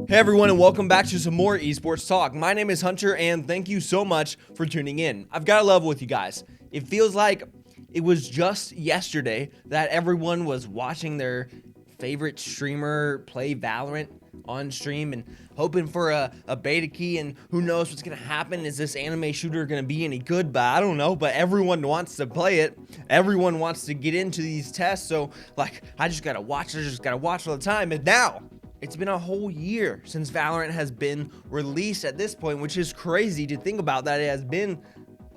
Hey everyone, and welcome back to some more esports talk. My name is Hunter, and thank you so much for tuning in. I've got to level with you guys. It feels like it was just yesterday that everyone was watching their favorite streamer play Valorant on stream and hoping for a beta key, and who knows what's gonna happen. Is this anime shooter gonna be any good? But I don't know, but everyone wants to play it. Everyone wants to get into these tests, so like I just gotta watch all the time. And now it's been a whole year since Valorant has been released at this point, which is crazy to think about, that it has been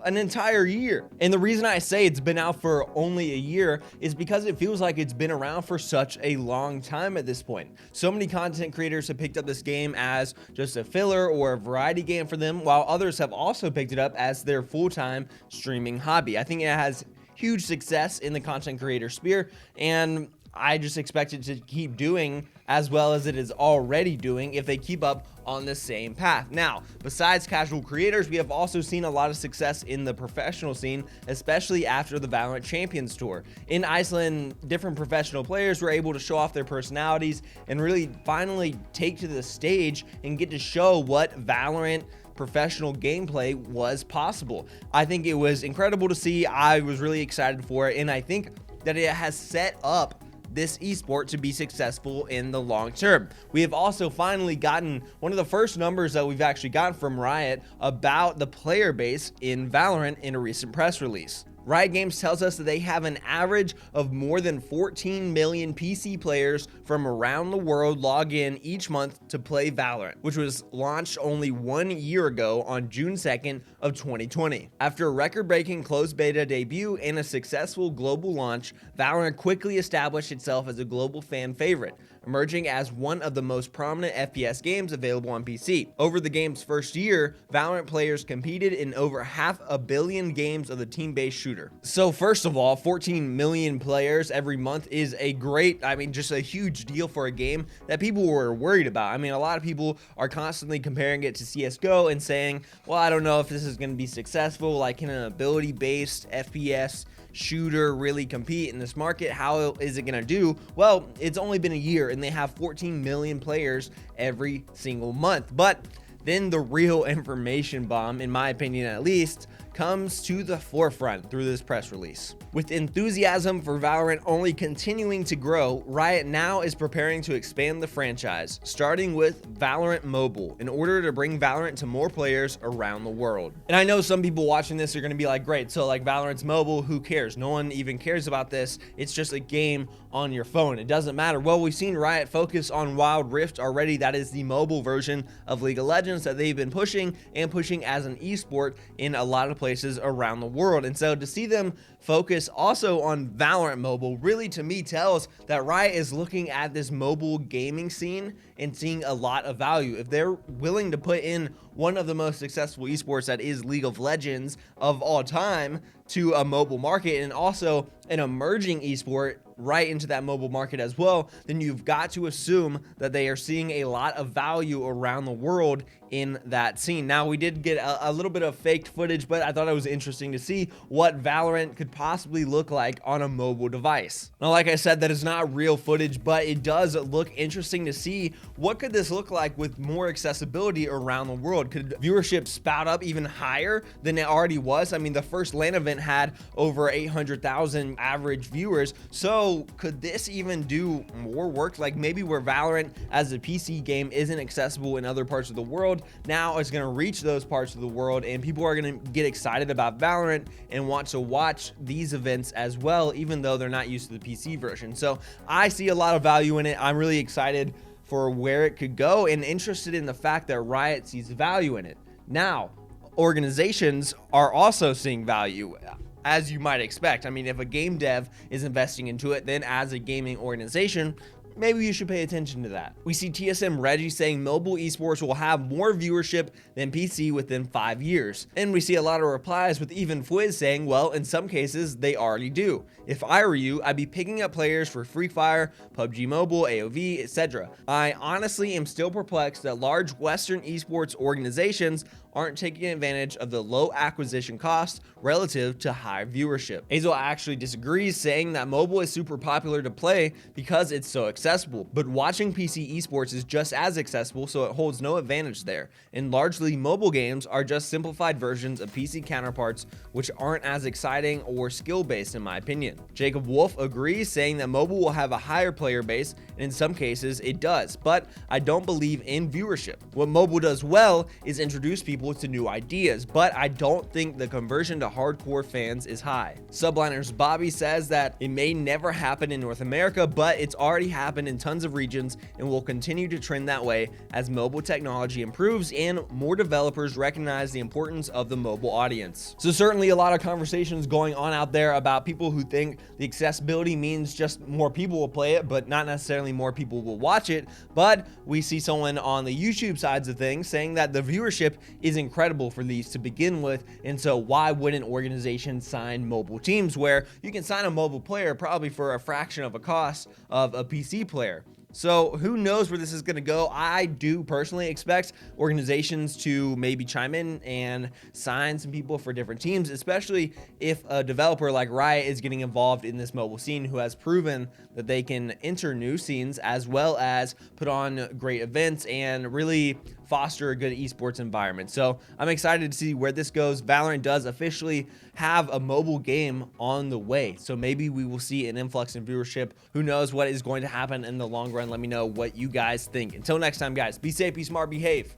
an entire year. And the reason I say it's been out for only a year is because it feels like it's been around for such a long time at this point. So many content creators have picked up this game as just a filler or a variety game for them, while others have also picked it up as their full-time streaming hobby. I think it has huge success in the content creator sphere, and I just expect it to keep doing as well as it is already doing if they keep up on the same path. Now, besides casual creators, we have also seen a lot of success in the professional scene, especially after the Valorant Champions Tour. In Iceland, different professional players were able to show off their personalities and really finally take to the stage and get to show what Valorant professional gameplay was possible. I think it was incredible to see. I was really excited for it, and I think that it has set up this esport to be successful in the long term. We have also finally gotten one of the first numbers that we've actually gotten from Riot about the player base in Valorant in a recent press release. Riot Games tells us that they have an average of more than 14 million PC players from around the world log in each month to play Valorant, which was launched only 1 year ago on June 2nd of 2020. After a record-breaking closed beta debut and a successful global launch, Valorant quickly established itself as a global fan favorite, emerging as one of the most prominent FPS games available on PC. Over the game's first year, Valorant players competed in over 500 million games of the team-based shooter. So first of all, 14 million players every month is a great, just a huge deal for a game that people were worried about. A lot of people are constantly comparing it to CSGO and saying, well, I don't know if this is going to be successful. Like, can an ability-based FPS shooter really compete in this market? How is it gonna do? Well, it's only been a year and they have 14 million players every single month. But then the real information bomb, in my opinion at least, comes to the forefront through this press release. With enthusiasm for Valorant only continuing to grow, Riot now is preparing to expand the franchise, starting with Valorant Mobile, in order to bring Valorant to more players around the world. And I know some people watching this are going to be like, great, so like Valorant's mobile, who cares? No one even cares about this. It's just a game on your phone. It doesn't matter. Well, we've seen Riot focus on Wild Rift already. That is the mobile version of League of Legends that they've been pushing as an esport in a lot of places around the world. And so to see them focus also on Valorant Mobile really, to me, tells that Riot is looking at this mobile gaming scene and seeing a lot of value. If they're willing to put in one of the most successful esports, that is League of Legends of all time, to a mobile market, and also an emerging esport right into that mobile market as well, then you've got to assume that they are seeing a lot of value around the world in that scene. Now, we did get a little bit of faked footage, but I thought it was interesting to see what Valorant could possibly look like on a mobile device. Now, like I said, that is not real footage, but it does look interesting to see what could this look like with more accessibility around the world. Could viewership spout up even higher than it already was? The first LAN event had over 800,000 average viewers. So could this even do more work? Like maybe where Valorant as a PC game isn't accessible in other parts of the world, now it's going to reach those parts of the world, and people are going to get excited about Valorant and want to watch these events as well, even though they're not used to the PC version. So I see a lot of value in it. I'm really excited for where it could go and interested in the fact that Riot sees value in it. Now, organizations are also seeing value, as you might expect. If a game dev is investing into it, then as a gaming organization, maybe you should pay attention to that. We see TSM Reggie saying mobile esports will have more viewership than PC within 5 years. And we see a lot of replies with even Fwiz saying, well, in some cases, they already do. If I were you, I'd be picking up players for Free Fire, PUBG Mobile, AOV, etc. I honestly am still perplexed that large Western esports organizations aren't taking advantage of the low acquisition cost relative to high viewership. Hazel actually disagrees, saying that mobile is super popular to play because it's so accessible, but watching PC esports is just as accessible, so it holds no advantage there. And largely, mobile games are just simplified versions of PC counterparts, which aren't as exciting or skill-based in my opinion. Jacob Wolf agrees, saying that mobile will have a higher player base, and in some cases it does, but I don't believe in viewership. What mobile does well is introduce people to new ideas, but I don't think the conversion to hardcore fans is high. Subliners Bobby says that it may never happen in North America, but it's already happened in tons of regions and will continue to trend that way as mobile technology improves and more developers recognize the importance of the mobile audience. So certainly a lot of conversations going on out there about people who think the accessibility means just more people will play it, but not necessarily more people will watch it. But we see someone on the YouTube sides of things saying that the viewership is incredible for these to begin with, and so why wouldn't organizations sign mobile teams where you can sign a mobile player probably for a fraction of a cost of a PC player? So who knows where this is going to go. I do personally expect organizations to maybe chime in and sign some people for different teams, especially if a developer like Riot is getting involved in this mobile scene, who has proven that they can enter new scenes as well as put on great events and really foster a good esports environment. So I'm excited to see where this goes. Valorant does officially have a mobile game on the way, so maybe we will see an influx in viewership. Who knows what is going to happen in the long run? Let me know what you guys think. Until next time, guys, be safe, be smart, behave,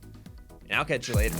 and I'll catch you later.